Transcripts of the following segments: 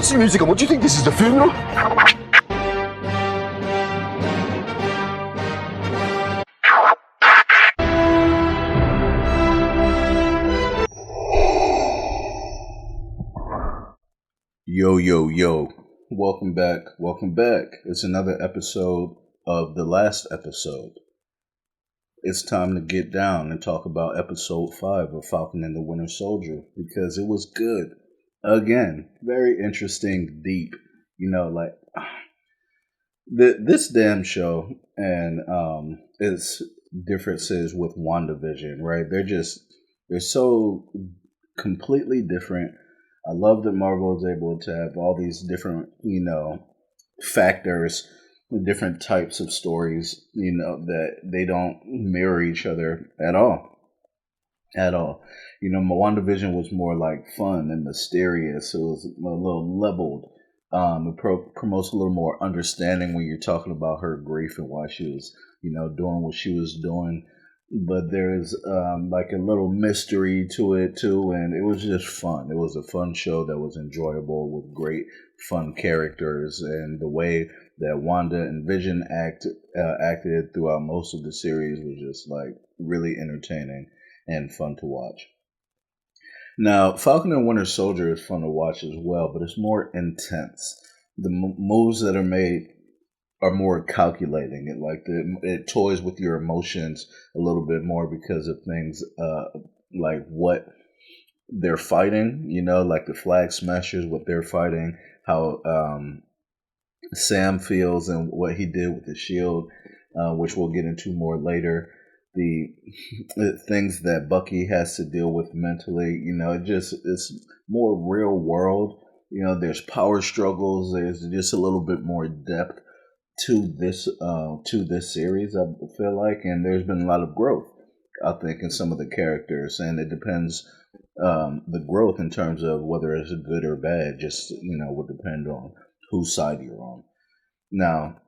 It's the music. What do you think this is, the funeral? Yo, yo, yo. Welcome back. Welcome back. It's another episode of the last episode. It's time to get down and talk about episode 5 of Falcon and the Winter Soldier because it was good. Again, very interesting, deep, this damn show and its differences with WandaVision, right? They're so completely different. I love that Marvel is able to have all these different, factors, different types of stories, that they don't mirror each other at all. At all. My WandaVision was more like fun and mysterious. It was a little leveled. It promotes a little more understanding when you're talking about her grief and why she was, doing what she was doing. But there's like a little mystery to it too, and it was just fun. It was a fun show that was enjoyable with great, fun characters, and the way that Wanda and Vision acted throughout most of the series was just like really entertaining and fun to watch. Now, Falcon and Winter Soldier is fun to watch as well, but it's more intense. The moves that are made are more calculating. It toys with your emotions a little bit more because of things like what they're fighting. Like the Flag Smashers, what they're fighting, how Sam feels, and what he did with the shield, which we'll get into more later. The things that Bucky has to deal with mentally. It's more real world. There's power struggles. There's just a little bit more depth to this series, I feel like, and there's been a lot of growth, I think, in some of the characters, and it depends. The growth in terms of whether it's good or bad just would depend on whose side you're on. Now,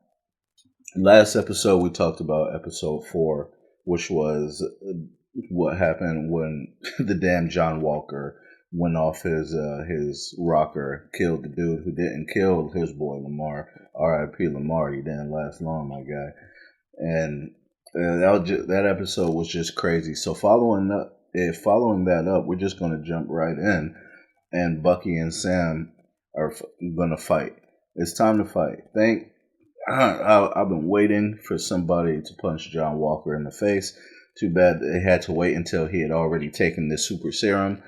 last episode we talked about episode 4, which was what happened when the damn John Walker went off his rocker, killed the dude who didn't kill his boy Lamar. R.I.P. Lamar, you didn't last long, my guy. And that episode was just crazy. So following that up, we're just going to jump right in, and Bucky and Sam are going to fight. It's time to fight. I've been waiting for somebody to punch John Walker in the face. Too bad they had to wait until he had already taken this super serum.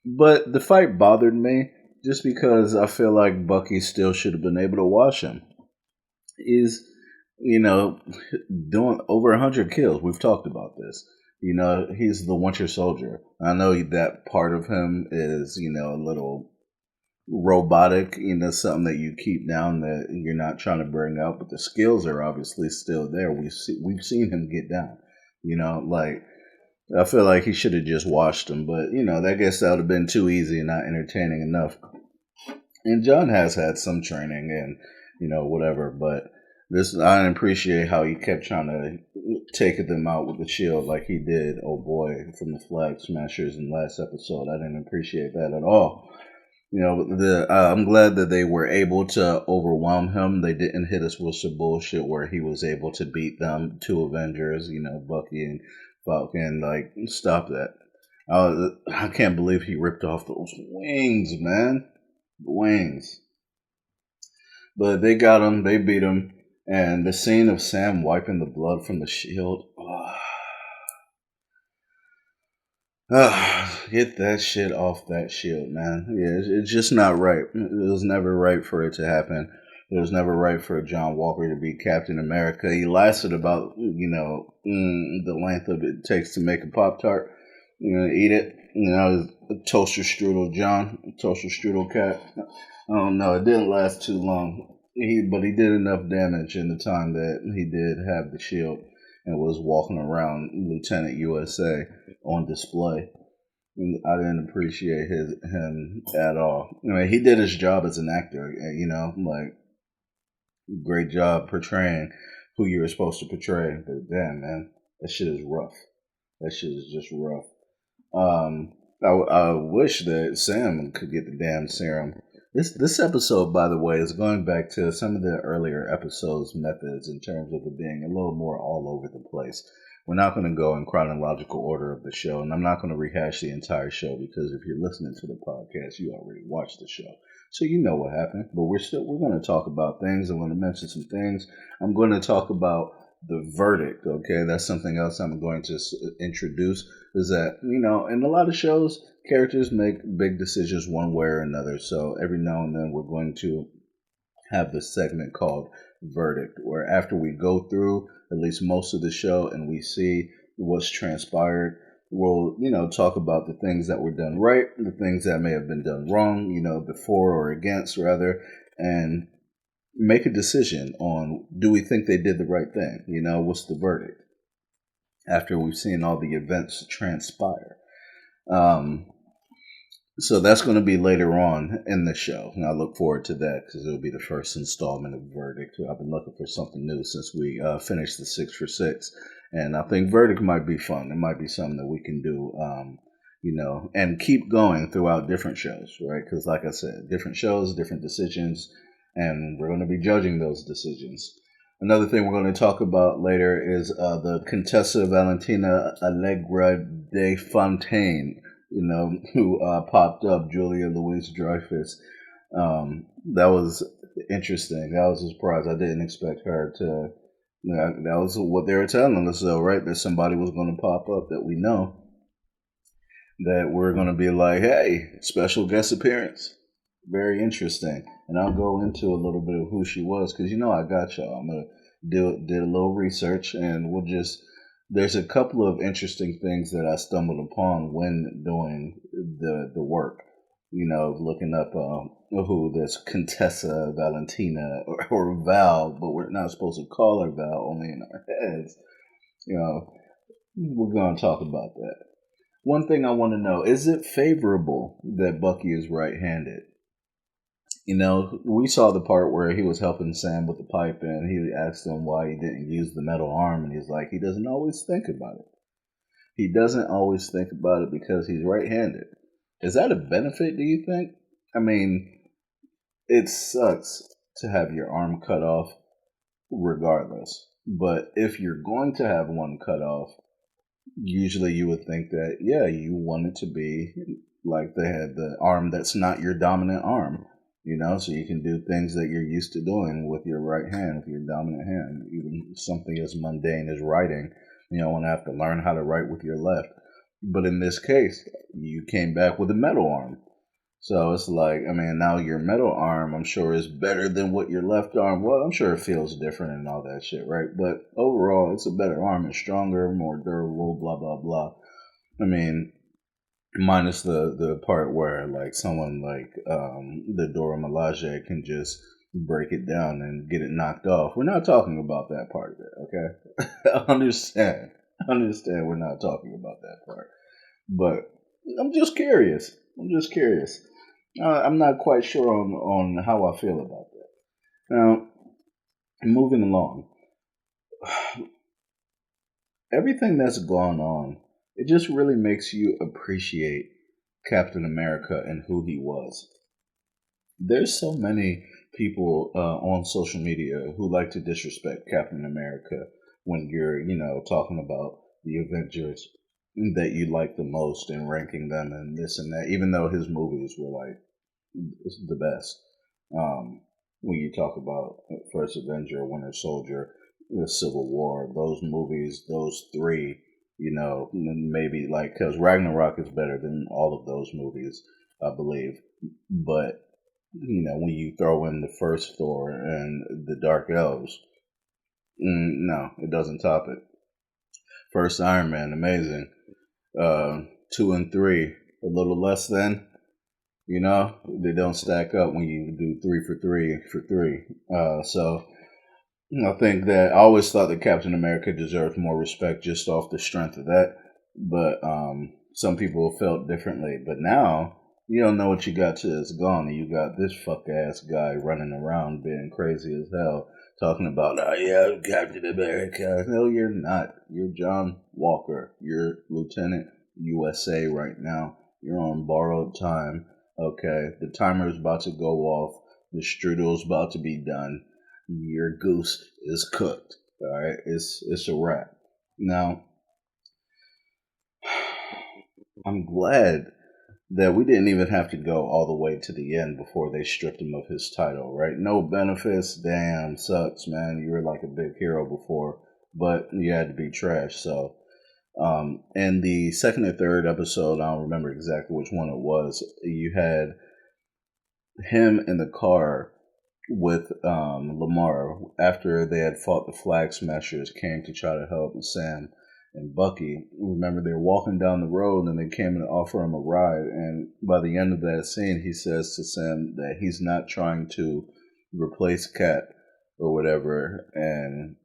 But the fight bothered me just because I feel like Bucky still should have been able to watch him. He's, doing over 100 kills. We've talked about this. He's the Winter Soldier. I know that part of him is, a little robotic, something that you keep down that you're not trying to bring out, but the skills are obviously still there. We've seen him get down. I feel like he should have just watched him, but I guess that would have been too easy and not entertaining enough. And John has had some training and whatever, but I didn't appreciate how he kept trying to take them out with the shield like he did, oh boy, from the Flag Smashers in last episode. I didn't appreciate that at all. I'm glad that they were able to overwhelm him. They didn't hit us with some bullshit where he was able to beat them, 2 Avengers, Bucky and Falcon. Like, stop that. I can't believe he ripped off those wings, man. Wings. But they got him. They beat him. And the scene of Sam wiping the blood from the shield. Get that shit off that shield, man. Yeah, it's just not right. It was never right for it to happen. It was never right for John Walker to be Captain America. He lasted about, the length of it takes to make a Pop-Tart. Eat it. Toaster strudel John. Toaster strudel cat. I don't know. It didn't last too long. But he did enough damage in the time that he did have the shield and was walking around Lieutenant USA on display. And I didn't appreciate him at all. He did his job as an actor, great job portraying who you were supposed to portray. But damn, man, that shit is rough. That shit is just rough. I wish that Sam could get the damn serum. This episode, by the way, is going back to some of the earlier episodes' methods in terms of it being a little more all over the place. We're not going to go in chronological order of the show, and I'm not going to rehash the entire show because if you're listening to the podcast, you already watched the show, so you know what happened. But we're going to talk about things. I'm going to mention some things. I'm going to talk about the verdict. Okay, that's something else I'm going to introduce. Is that in a lot of shows, characters make big decisions one way or another. So every now and then, we're going to have this segment called Verdict, where after we go through at least most of the show and we see what's transpired, we'll, talk about the things that were done right, the things that may have been done wrong, before or against, rather, and make a decision on, do we think they did the right thing? What's the verdict? After we've seen all the events transpire. So that's going to be later on in the show, and I look forward to that because it'll be the first installment of Verdict. I've been looking for something new since we finished the 6 for 6, and I think Verdict might be fun. It might be something that we can do, and keep going throughout different shows, right? Because like I said, different shows, different decisions, and we're going to be judging those decisions. Another thing we're going to talk about later is the Contessa Valentina Allegra de Fontaine, who popped up, Julia Louis-Dreyfus. That was interesting. That was a surprise. I didn't expect her to. That was what they were telling us, though, right? That somebody was going to pop up that we know. That we're going to be like, hey, special guest appearance. Very interesting. And I'll go into a little bit of who she was because I got y'all. I'm going to did a little research and we'll just. There's a couple of interesting things that I stumbled upon when doing the work. Looking up who this Contessa Valentina or Val, but we're not supposed to call her Val, only in our heads. We're going to talk about that. One thing I want to know, is it favorable that Bucky is right-handed? We saw the part where he was helping Sam with the pipe and he asked him why he didn't use the metal arm, and he's like, he doesn't always think about it. He doesn't always think about it because he's right-handed. Is that a benefit, do you think? I mean, it sucks to have your arm cut off regardless. But if you're going to have one cut off, usually you would think that, yeah, you want it to be like they had the arm that's not your dominant arm. So you can do things that you're used to doing with your right hand, with your dominant hand. Even something as mundane as writing, you don't want to have to learn how to write with your left. But in this case, you came back with a metal arm. So it's like, now your metal arm, I'm sure, is better than what your left arm was. I'm sure it feels different and all that shit, right? But overall, it's a better arm. It's stronger, more durable, blah, blah, blah. Minus the part where like someone like the Dora Milaje can just break it down and get it knocked off. We're not talking about that part of it, okay? Understand we're not talking about that part. But I'm just curious. I'm not quite sure on how I feel about that. Now, moving along. Everything that's gone on, it just really makes you appreciate Captain America and who he was. There's so many people on social media who like to disrespect Captain America when you're, talking about the Avengers that you like the most and ranking them and this and that, even though his movies were like the best. When you talk about First Avenger, Winter Soldier, the Civil War, those movies, those three, maybe like, because Ragnarok is better than all of those movies, I believe. But, when you throw in the first Thor and the Dark Elves, no, it doesn't top it. First Iron Man, amazing. 2 and 3, a little less than. They don't stack up when you do 3 for 3 for 3. So I think that I always thought that Captain America deserved more respect just off the strength of that. But some people felt differently. But now you don't know what you got till it's gone, and you got this fuck ass guy running around being crazy as hell, talking about, oh yeah, I'm Captain America. No, you're not. You're John Walker. You're Lieutenant USA right now. You're on borrowed time. Okay, the timer is about to go off. The strudel is about to be done. Your goose is cooked. All right, it's a wrap. Now, I'm glad that we didn't even have to go all the way to the end before they stripped him of his title, right? No benefits. Damn, sucks, man. You were like a big hero before, but you had to be trash. So, in the second or third episode, I don't remember exactly which one it was. You had him in the car with Lamar after they had fought the Flag Smashers, came to try to help Sam and Bucky. Remember, they were walking down the road and they came and offer him a ride. And by the end of that scene, he says to Sam that he's not trying to replace Cap or whatever, and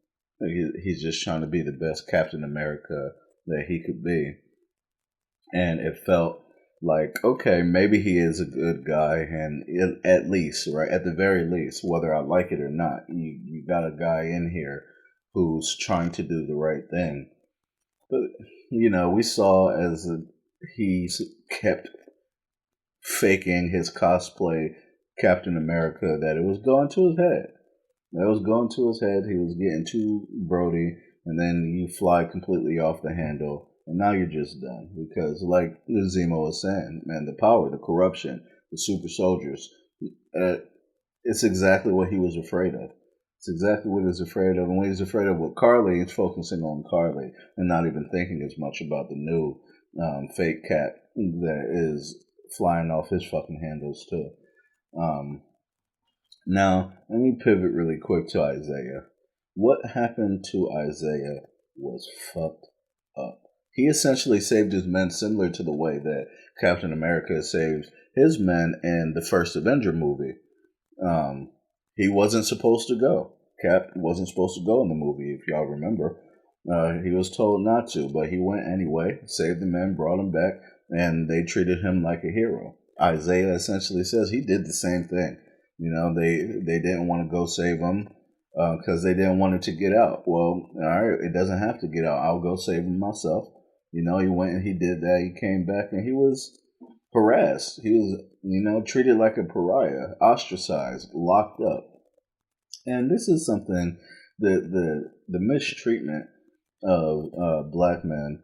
he's just trying to be the best Captain America that he could be. And it felt like, okay, maybe he is a good guy, and at least, right, at the very least, whether I like it or not, you got a guy in here who's trying to do the right thing. But we saw as he's kept faking his cosplay Captain America that it was going to his head. That was going to his head. He was getting too Brody, and then you fly completely off the handle, and now you're just done. Because, like Zemo was saying, man, the power, the corruption, the super soldiers, uh, it's exactly what he was afraid of. It's exactly what he was afraid of. And when he's afraid of with Carly, he's focusing on Carly and not even thinking as much about the new fake cat that is flying off his fucking handles, too. Um, Now, let me pivot really quick to Isaiah. What happened to Isaiah was fucked up. He essentially saved his men similar to the way that Captain America saved his men in the first Avenger movie. He wasn't supposed to go. Cap wasn't supposed to go in the movie, if y'all remember. He was told not to, but he went anyway, saved the men, brought them back, and they treated him like a hero. Isaiah essentially says he did the same thing. They didn't want to go save him because they didn't want it to get out. Well, all right, it doesn't have to get out. I'll go save him myself. He went and he did that. He came back and he was harassed. He was, treated like a pariah, ostracized, locked up. And this is something that the mistreatment of black men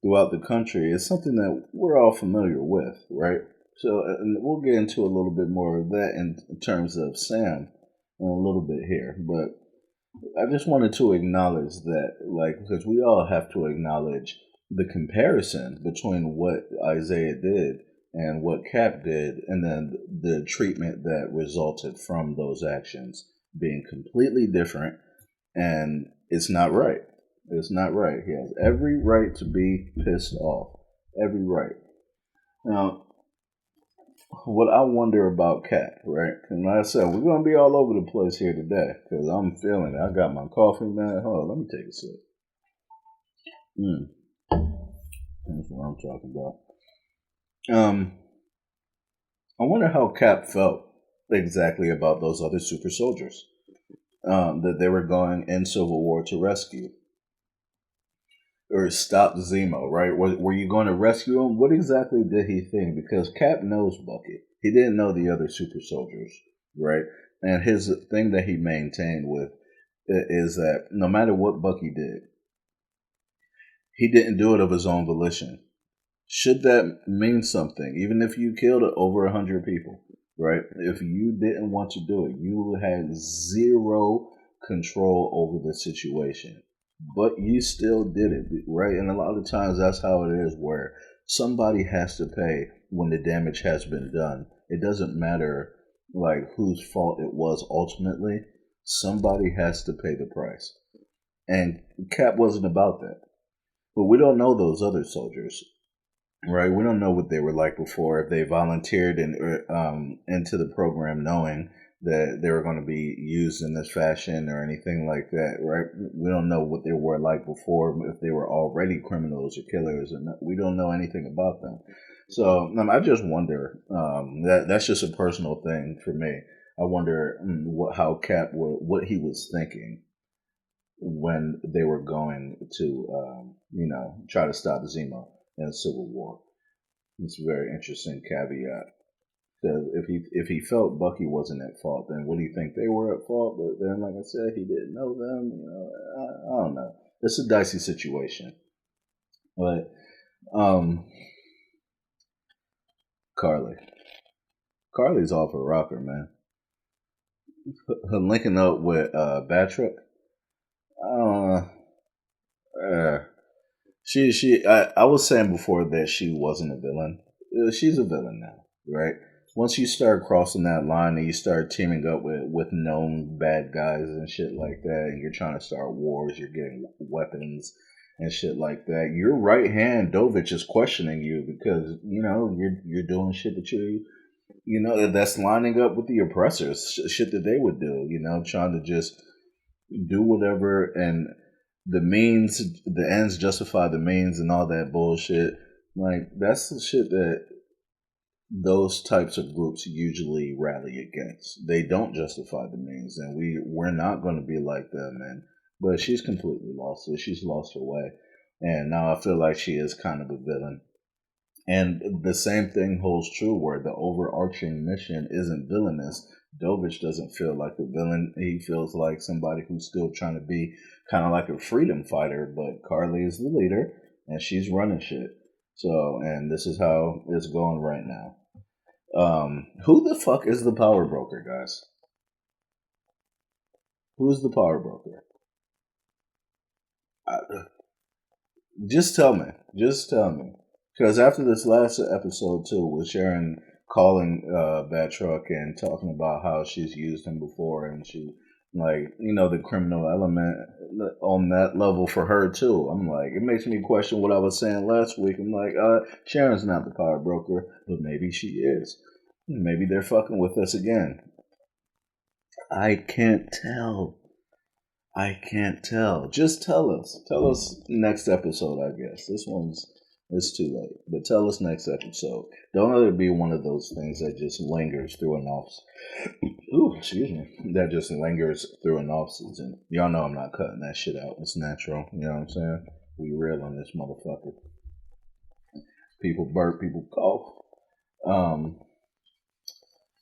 throughout the country is something that we're all familiar with, right? So and we'll get into a little bit more of that in terms of Sam in a little bit here. But I just wanted to acknowledge that, because we all have to acknowledge the comparison between what Isaiah did and what Cap did, and then the treatment that resulted from those actions being completely different, and it's not right. It's not right. He has every right to be pissed off. Every right. Now, what I wonder about Cap, right? And like I said, we're going to be all over the place here today because I'm feeling it. I got my coffee, man. Hold on, let me take a sip. That's what I'm talking about. I wonder how Cap felt exactly about those other super soldiers that they were going in Civil War to rescue or stop Zemo, right? Were you going to rescue him? What exactly did he think? Because Cap knows Bucky. He didn't know the other super soldiers, right? And his thing that he maintained with is that no matter what Bucky did, he didn't do it of his own volition. Should that mean something? Even if you killed over 100 people, right? If you didn't want to do it, you had zero control over the situation. But you still did it, right? And a lot of times that's how it is, where somebody has to pay when the damage has been done. It doesn't matter whose fault it was ultimately. Somebody has to pay the price. And Cap wasn't about that. But we don't know those other soldiers, right? We don't know what they were like before, if they volunteered into the program knowing that they were going to be used in this fashion or anything like that, right? We don't know what they were like before, if they were already criminals or killers, and we don't know anything about them. So I just wonder, that's just a personal thing for me. I wonder how Cap, what he was thinking when they were going to, try to stop Zemo in Civil War. It's a very interesting caveat. Because if he felt Bucky wasn't at fault, then would he think they were at fault? But then, like I said, he didn't know them. I don't know. It's a dicey situation. But Carly's off a rocker, man. Her linking up with Batrick. Uh, I was saying before that she wasn't a villain. She's a villain now, right? Once you start crossing that line and you start teaming up with known bad guys and shit like that, and you're trying to start wars, you're getting weapons and shit like that. Your right hand Dovich is questioning you because you're doing shit that that's lining up with the oppressors, shit that they would do. Trying to just do whatever, and the ends justify the means, and all that bullshit. Like, that's the shit that those types of groups usually rally against. They don't justify the means, and we're not going to be like them. And but she's completely lost it. She's lost her way, and now I feel like she is kind of a villain. And the same thing holds true where the overarching mission isn't villainous. Dovich doesn't feel like a villain. He feels like somebody who's still trying to be kind of like a freedom fighter. But Carly is the leader, and she's running shit. So, and this is how it's going right now. Who the fuck is the power broker, guys? Who's the power broker? Just tell me. Just tell me. Because after this last episode too, with Sharon calling Batroc and talking about how she's used him before, and she the criminal element on that level for her too. I'm like, it makes me question what I was saying last week. I'm like, Sharon's not the power broker, but maybe she is. Maybe they're fucking with us again. I can't tell. Just tell us. Tell us next episode, I guess. This one's it's too late. But tell us next episode. Don't let it be one of those things that just lingers through an off. Excuse me. That just lingers through an off season. Y'all know I'm not cutting that shit out. It's natural. You know what I'm saying? We real on this motherfucker. People burp, people cough.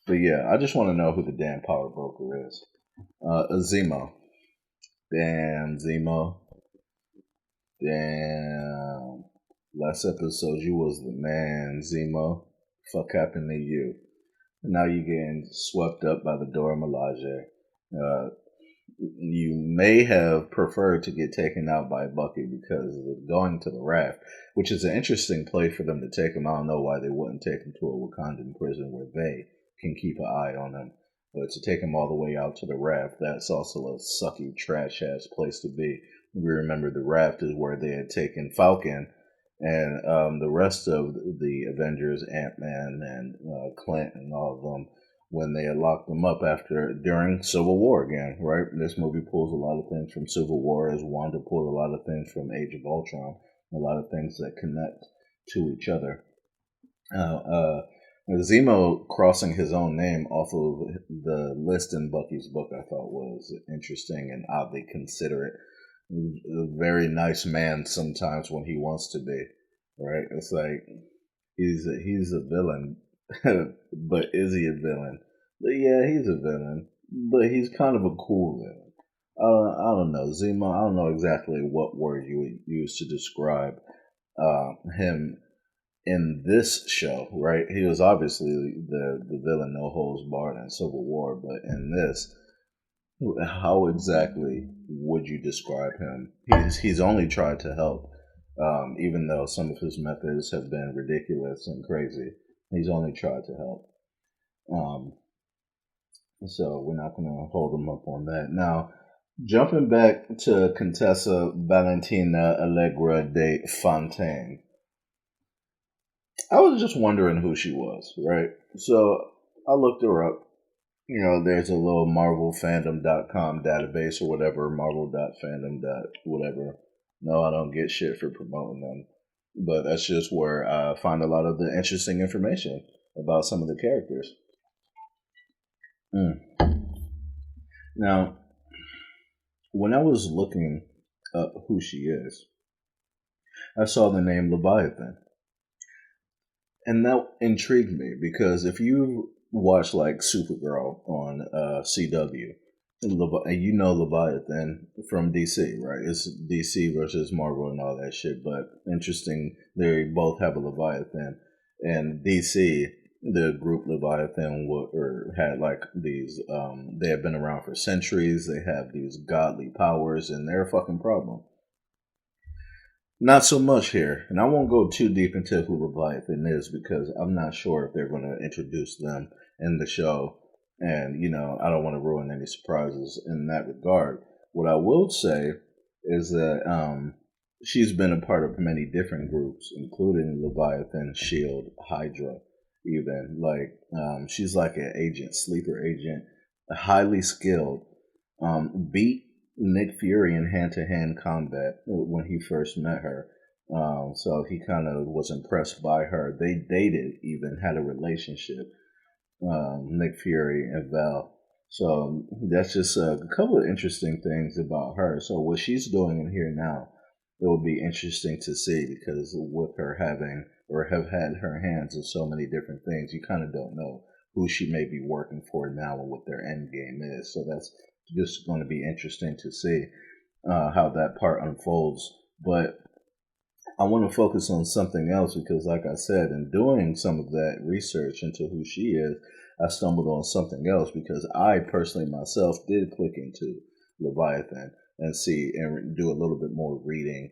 But yeah, I just want to know who the damn power broker is. Zemo. Damn, Zemo. Damn. Last episode, you was the man, Zemo. Fuck happened to you? Now you getting swept up by the Dora Milaje. You may have preferred to get taken out by Bucky because of going to the raft, which is an interesting play for them to take him. I don't know why they wouldn't take him to a Wakandan prison where they can keep an eye on him. But to take him all the way out to the raft, that's also a sucky, trash-ass place to be. We remember the raft is where they had taken Falcon and the rest of the Avengers, Ant-Man and Clint and all of them, when they had locked them up during Civil War again, right? This movie pulls a lot of things from Civil War, as Wanda pulled a lot of things from Age of Ultron, a lot of things that connect to each other. Zemo crossing his own name off of the list in Bucky's book, I thought was interesting and oddly considerate. A very nice man sometimes when he wants to be, right? It's like he's a villain, but is he a villain? But yeah, he's a villain, but he's kind of a cool villain. I don't know, Zemo. I don't know exactly what word you would use to describe him in this show, right? He was obviously the villain, no holds barred in Civil War, but in this, how exactly would you describe him? He's only tried to help, even though some of his methods have been ridiculous and crazy. He's only tried to help. So we're not going to hold him up on that. Now, jumping back to Contessa Valentina Allegra de Fontaine. I was just wondering who she was, right? So I looked her up. There's a little marvelfandom.com database or whatever, marvel.fandom. Whatever. No, I don't get shit for promoting them. But that's just where I find a lot of the interesting information about some of the characters. Now, when I was looking up who she is, I saw the name Leviathan. And that intrigued me because if you watch like Supergirl on CW, and you know Leviathan from DC, right? It's DC versus Marvel and all that shit. But interesting, they both have a Leviathan, and DC, the group Leviathan, or had like these. They have been around for centuries. They have these godly powers, and they're a fucking problem. Not so much here, and I won't go too deep into who Leviathan is because I'm not sure if they're going to introduce them in the show, and I don't want to ruin any surprises in that regard. What I will say is that she's been a part of many different groups, including Leviathan, Shield, Hydra, even she's like an agent, sleeper agent, highly skilled. Beat Nick Fury in hand-to-hand combat when he first met her. So he kind of was impressed by her. They dated, even had a relationship. Nick Fury and Val. So that's just a couple of interesting things about her. So what she's doing in here now, it will be interesting to see because with her having or have had her hands in so many different things, you kind of don't know who she may be working for now and what their end game is. So that's just going to be interesting to see how that part unfolds. But I want to focus on something else because, like I said, in doing some of that research into who she is, I stumbled on something else because I personally myself did click into Leviathan and see and do a little bit more reading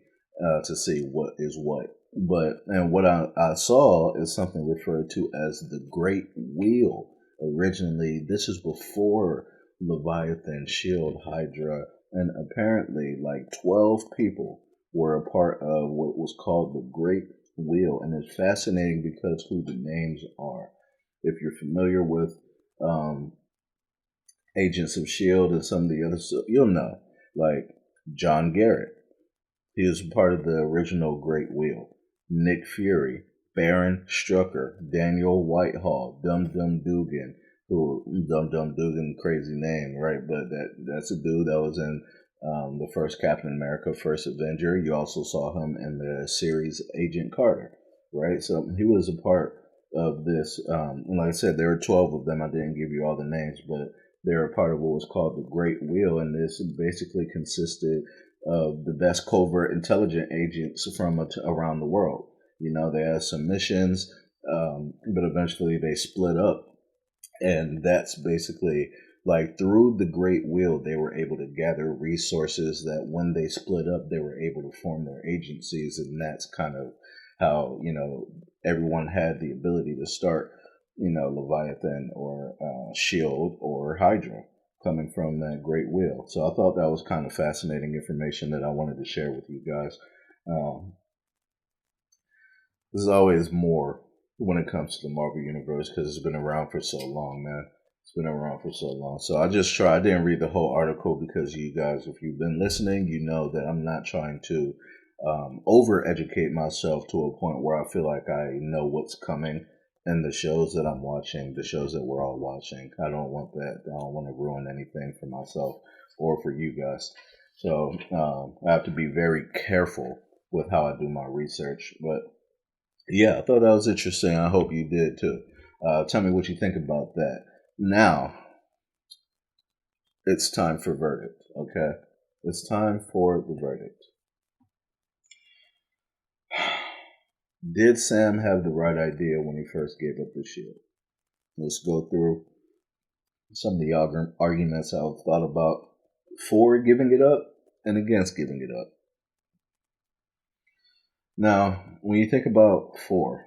to see what is what. And what I saw is something referred to as the Great Wheel. Originally, this is before Leviathan, Shield, Hydra, and apparently like 12 people were a part of what was called the Great Wheel. And it's fascinating because who the names are. If you're familiar with Agents of S.H.I.E.L.D. and some of the others, you'll know. Like John Garrett, he was part of the original Great Wheel. Nick Fury, Baron Strucker, Daniel Whitehall, Dum Dum Dugan, Dum Dum Dugan, crazy name, right? But that's a dude that was in the first Captain America, first Avenger. You also saw him in the series Agent Carter, right? So he was a part of this. And like I said, there were 12 of them. I didn't give you all the names, but they're a part of what was called the Great Wheel, and this basically consisted of the best covert intelligence agents from around the world. They had some missions, but eventually they split up, and that's basically like through the Great Wheel, they were able to gather resources that when they split up, they were able to form their agencies, and that's kind of how everyone had the ability to start, Leviathan or Shield or Hydra coming from that Great Wheel. So I thought that was kind of fascinating information that I wanted to share with you guys. There's always more when it comes to the Marvel Universe because it's been around for so long, man. It's been around for so long. So I didn't read the whole article because you guys, if you've been listening, you know that I'm not trying to over-educate myself to a point where I feel like I know what's coming in the shows that I'm watching, the shows that we're all watching. I don't want that. I don't want to ruin anything for myself or for you guys. So I have to be very careful with how I do my research. But yeah, I thought that was interesting. I hope you did too. Tell me what you think about that. Now, it's time for verdict, okay? It's time for the verdict. Did Sam have the right idea when he first gave up the shield? Let's go through some of the arguments I've thought about for giving it up and against giving it up. Now, when you think about for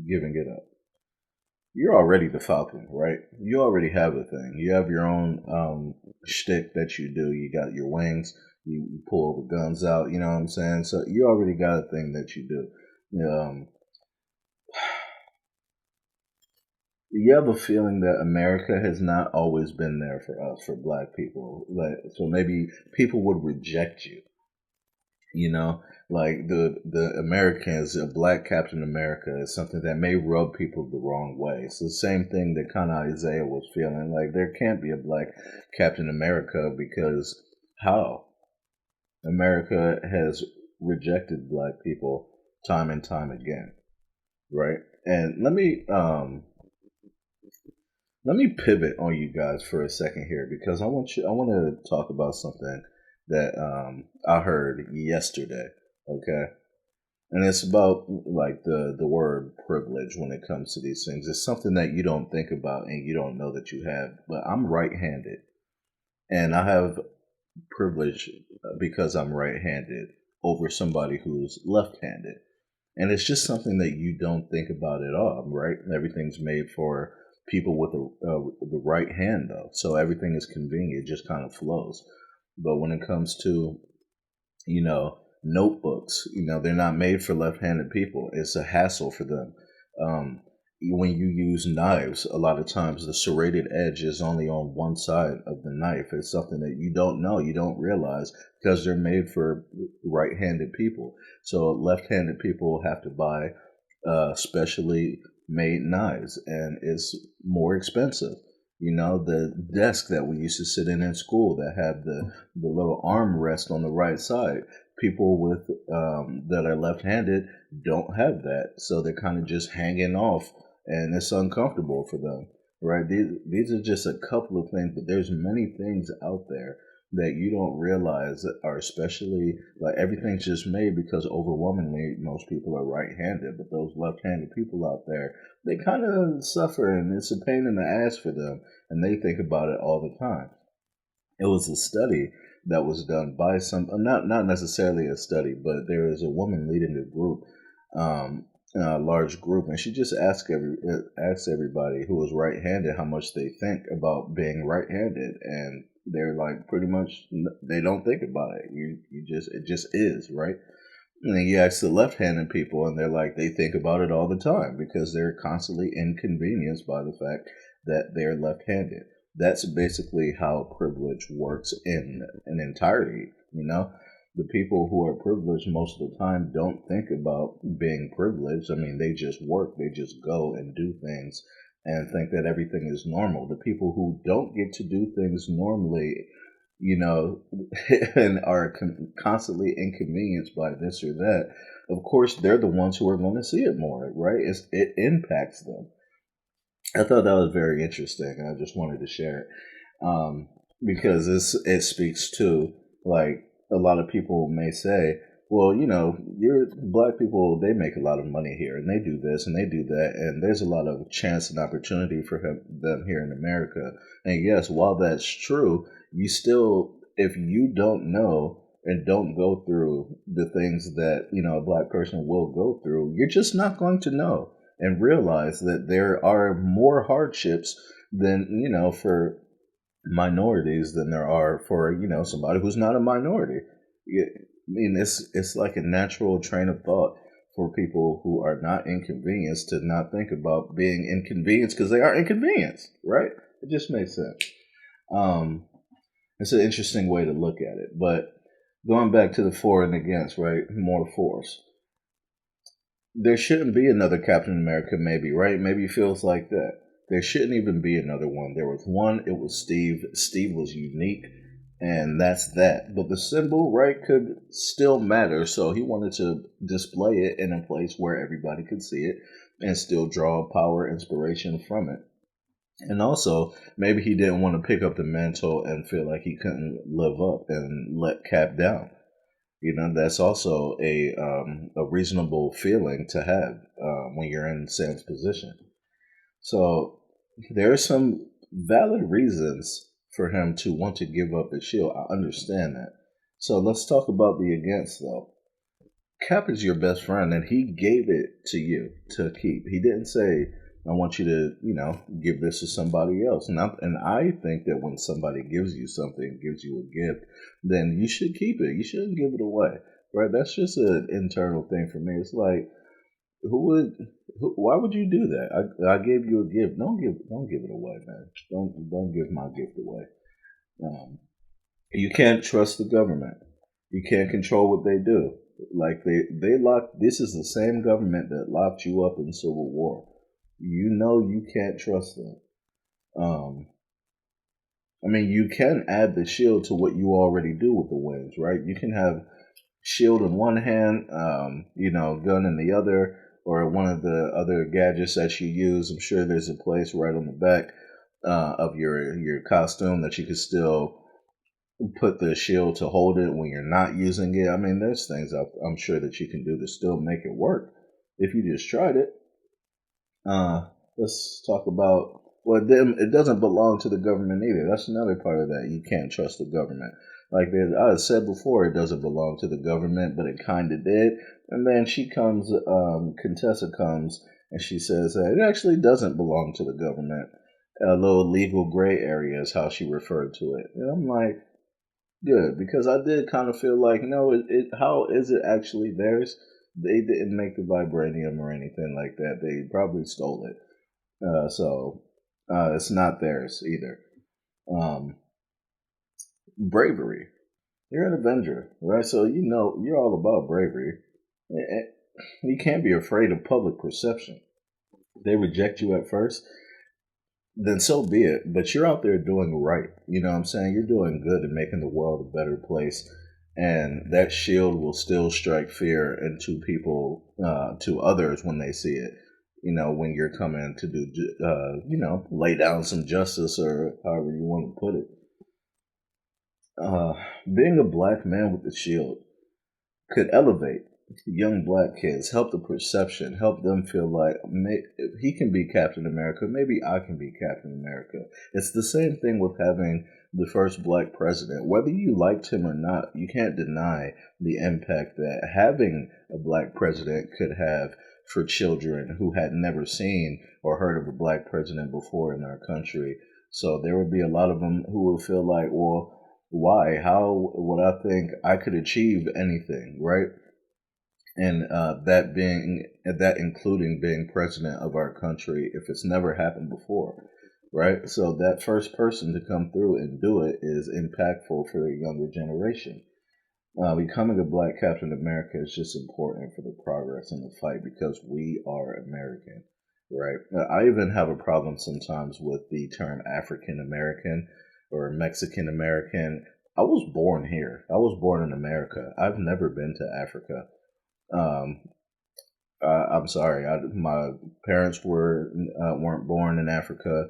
giving it up, you're already the Falcon, right? You already have a thing. You have your own shtick that you do. You got your wings. You pull the guns out. You know what I'm saying? So you already got a thing that you do. You have a feeling that America has not always been there for us, for Black people. So maybe people would reject you. Like the Americans, a Black Captain America is something that may rub people the wrong way. It's the same thing that kind of Isaiah was feeling. Like there can't be a Black Captain America because how? America has rejected Black people time and time again, right? And let me pivot on you guys for a second here because I want to talk about something that I heard yesterday. Okay, and it's about like the word privilege when it comes to these things. It's something that you don't think about and you don't know that you have. But I'm right-handed, and I have privilege because I'm right-handed over somebody who's left-handed. And it's just something that you don't think about at all, right? Everything's made for people with the right hand, though, so everything is convenient. It just kind of flows. But when it comes to notebooks, they're not made for left-handed people. It's a hassle for them. Um, when you use knives, a lot of times the serrated edge is only on one side of the knife. It's something that you don't know, you don't realize because they're made for right-handed people. So left-handed people have to buy specially made knives, and it's more expensive. The desk that we used to sit in school that have the little armrest on the right side. People with that are left-handed don't have that, so they're kind of just hanging off, and it's uncomfortable for them. Right? These are just a couple of things, but there's many things out there that you don't realize that are especially like everything's just made because overwhelmingly most people are right-handed, but those left-handed people out there, they kind of suffer and it's a pain in the ass for them, and they think about it all the time. It was a study that was done by some, not necessarily a study, but there is a woman leading a group, a large group, and she just asked everybody who was right-handed how much they think about being right-handed, and they're like pretty much they don't think about it. You just it just is, right? And then you ask the left-handed people, and they're like they think about it all the time because they're constantly inconvenienced by the fact that they're left-handed. That's basically how privilege works in an entirety. The people who are privileged most of the time don't think about being privileged. I mean, they just work, they just go and do things and think that everything is normal. The people who don't get to do things normally, you know, and are constantly inconvenienced by this or that, of course, they're the ones who are going to see it more, right? It impacts them. I thought that was very interesting, and I just wanted to share it because it speaks to like a lot of people may say, well, you're black people. They make a lot of money here, and they do this and they do that, and there's a lot of chance and opportunity for them here in America. And yes, while that's true, you still, if you don't know and don't go through the things that a black person will go through, you're just not going to know and realize that there are more hardships than for minorities than there are for somebody who's not a minority. I mean, it's like a natural train of thought for people who are not inconvenienced to not think about being inconvenienced because they are inconvenienced, right? It just makes sense. Um, it's an interesting way to look at it, but going back to the for and against, right? More force. There shouldn't be another Captain America, maybe, right? Maybe it feels like that. There shouldn't even be another one. There was one, it was Steve. Steve was unique, and that's that. But the symbol, right, could still matter, so he wanted to display it in a place where everybody could see it and still draw power, inspiration from it. And also, maybe he didn't want to pick up the mantle and feel like he couldn't live up and let Cap down. That's also a reasonable feeling to have when you're in Sam's position. So there are some valid reasons for him to want to give up his shield. I understand that. So let's talk about the against, though. Cap is your best friend, and he gave it to you to keep. He didn't say, I want you to, give this to somebody else. And I think that when somebody gives you something, gives you a gift, then you should keep it. You shouldn't give it away, right? That's just an internal thing for me. It's like, why would you do that? I gave you a gift. Don't give it away, man. Don't give my gift away. Um, you can't trust the government. You can't control what they do. Like they locked. This is the same government that locked you up in Civil War. You can't trust them. Um, I mean, you can add the shield to what you already do with the wings, right? You can have shield in one hand, gun in the other, or one of the other gadgets that you use. I'm sure there's a place right on the back of your costume that you could still put the shield to hold it when you're not using it. I mean, there's things I'm sure that you can do to still make it work if you just tried it. Let's talk about, well, it doesn't belong to the government either. That's another part of that. You can't trust the government. Like I said before, it doesn't belong to the government, but it kind of did. And then Contessa comes, and she says that it actually doesn't belong to the government. A little legal gray area is how she referred to it. And I'm like, good, because I did kind of feel like, no, how is it actually theirs? They didn't make the vibranium or anything like that. They probably stole it. So it's not theirs either. Um, Bravery. You're an Avenger, right? So you're all about bravery. You can't be afraid of public perception. They reject you at first, then so be it. But you're out there doing right. You know what I'm saying? You're doing good and making the world a better place. And that shield will still strike fear into people, to others when they see it. When you're coming to do, lay down some justice or however you want to put it. Being a black man with the shield could elevate young black kids, help the perception, help them feel like if he can be Captain America, maybe I can be Captain America. It's the same thing with having the first black president. Whether you liked him or not, you can't deny the impact that having a black president could have for children who had never seen or heard of a black president before in our country. So there would be a lot of them who would feel like, well, why? How would I think I could achieve anything, right? And that including being president of our country if it's never happened before, right? So that first person to come through and do it is impactful for the younger generation. Becoming a black Captain America is just important for the progress in the fight because we are American, right? I even have a problem sometimes with the term African American or Mexican American. I was born here. I was born in America. I've never been to Africa. Um, I'm sorry. My parents weren't born in Africa,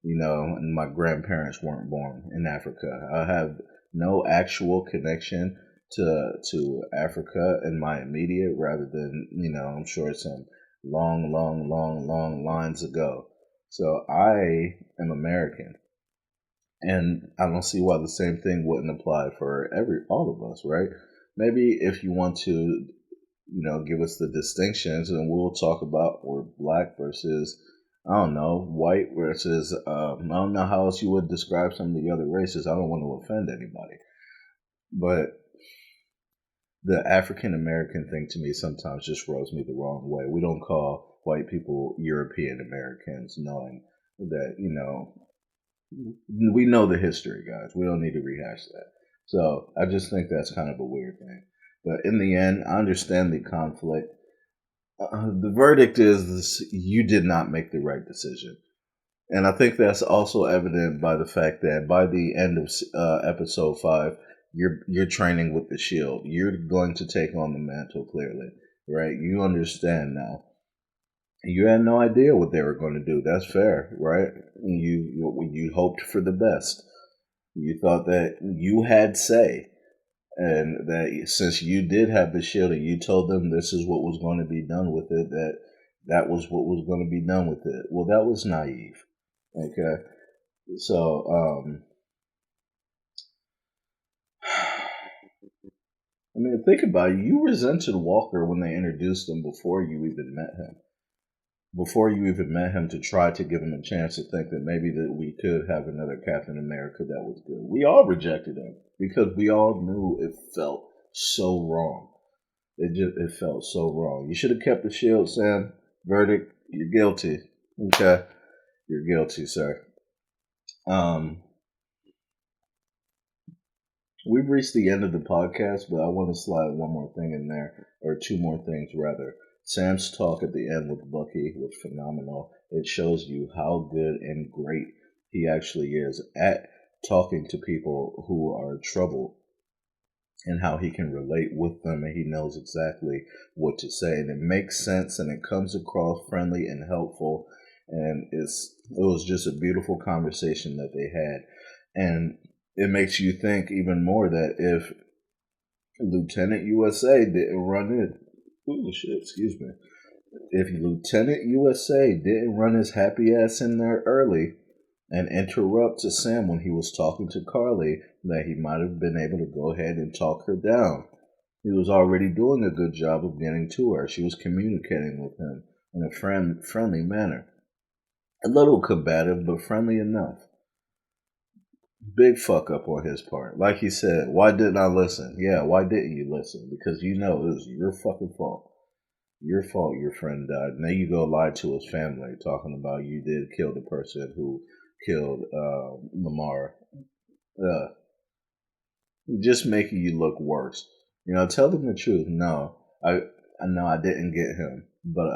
and my grandparents weren't born in Africa. I have no actual connection to Africa in my immediate, rather than I'm sure some long, long, long, long lines ago. So I am American, and I don't see why the same thing wouldn't apply for all of us, right? Maybe if you want to give us the distinctions, and we'll talk about or black versus, I don't know, white versus, I don't know how else you would describe some of the other races. I don't want to offend anybody. But the African American thing to me sometimes just rubs me the wrong way. We don't call white people European Americans, knowing that, we know the history, guys. We don't need to rehash that. So I just think that's kind of a weird thing. But in the end, I understand the conflict. The verdict is you did not make the right decision. And I think that's also evident by the fact that by the end of episode 5, you're training with the shield. You're going to take on the mantle clearly, right? You understand now. You had no idea what they were going to do. That's fair, right? You hoped for the best. You thought that you had say. And that since you did have the shield and you told them this is what was going to be done with it, that was what was going to be done with it. Well, that was naive. Okay. So, I mean, think about it. You resented Walker when they introduced him before you even met him. Before you even met him, to try to give him a chance to think that maybe that we could have another Captain America that was good. We all rejected him because we all knew it felt so wrong. It felt so wrong. You should have kept the shield, Sam. Verdict: you're guilty. Okay, you're guilty, sir. We've reached the end of the podcast, but I want to slide one more thing in there, or two more things rather. Sam's talk at the end with Bucky was phenomenal. It shows you how good and great he actually is at talking to people who are troubled and how he can relate with them, and he knows exactly what to say, and it makes sense, and it comes across friendly and helpful, and it was just a beautiful conversation that they had, and it makes you think even more that if Lieutenant USA didn't run it, excuse me, if Lieutenant USA didn't run his happy ass in there early and interrupt to Sam when he was talking to Carly, that he might have been able to go ahead and talk her down. He was already doing a good job of getting to her. She was communicating with him in a friendly manner. A little combative, but friendly enough. Big fuck up on his part. Like he said, why didn't I listen? Yeah, why didn't you listen? Because you know it was your fucking fault. Your fault your friend died. Now you go lie to his family talking about you did kill the person who killed Lamar. Just making you look worse. You know, tell them the truth. No, I know I didn't get him, but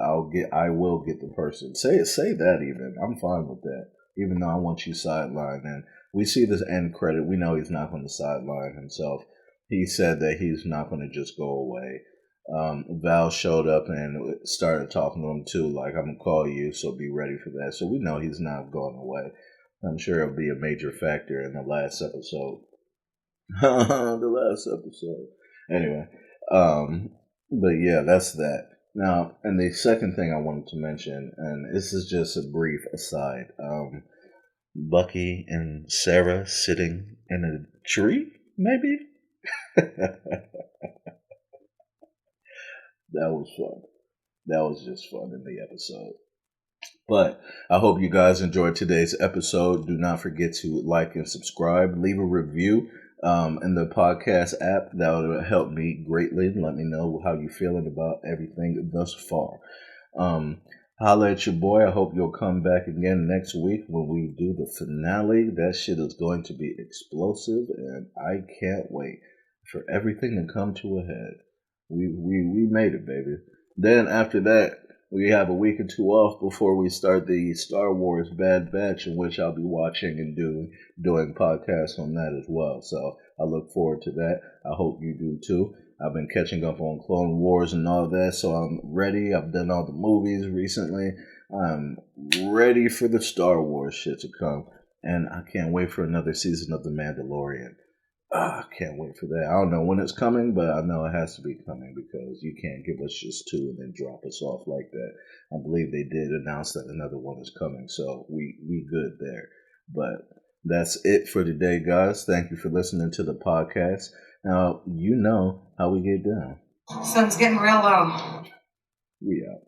I will get the person. Say that even. I'm fine with that. Even though I want you sidelined, and we see this end credit. We know he's not going to sideline himself. He said that he's not going to just go away. Val showed up and started talking to him too, like, I'm going to call you, so be ready for that. So we know he's not going away. I'm sure it'll be a major factor in the last episode. The last episode. Anyway, but yeah, that's that. Now, and the second thing I wanted to mention, and this is just a brief aside, Bucky and Sarah sitting in a tree, maybe? That was fun. That was just fun in the episode. But I hope you guys enjoyed today's episode. Do not forget to like and subscribe. Leave a review in the podcast app. That would help me greatly. Let me know how you're feeling about everything thus far. Holla at your boy. I hope you'll come back again next week when we do the finale. That shit is going to be explosive, and I can't wait for everything to come to a head. We made it, baby. Then after that, we have a week or two off before we start the Star Wars Bad Batch, in which I'll be watching and doing podcasts on that as well. So I look forward to that. I hope you do too. I've been catching up on Clone Wars and all that, so I'm ready. I've done all the movies recently. I'm ready for the Star Wars shit to come. And I can't wait for another season of The Mandalorian. I can't wait for that. I don't know when it's coming, but I know it has to be coming because you can't give us just two and then drop us off like that. I believe they did announce that another one is coming, so we good there. But that's it for today, guys. Thank you for listening to the podcast. Now, you know how we get down. Sun's getting real low. We out.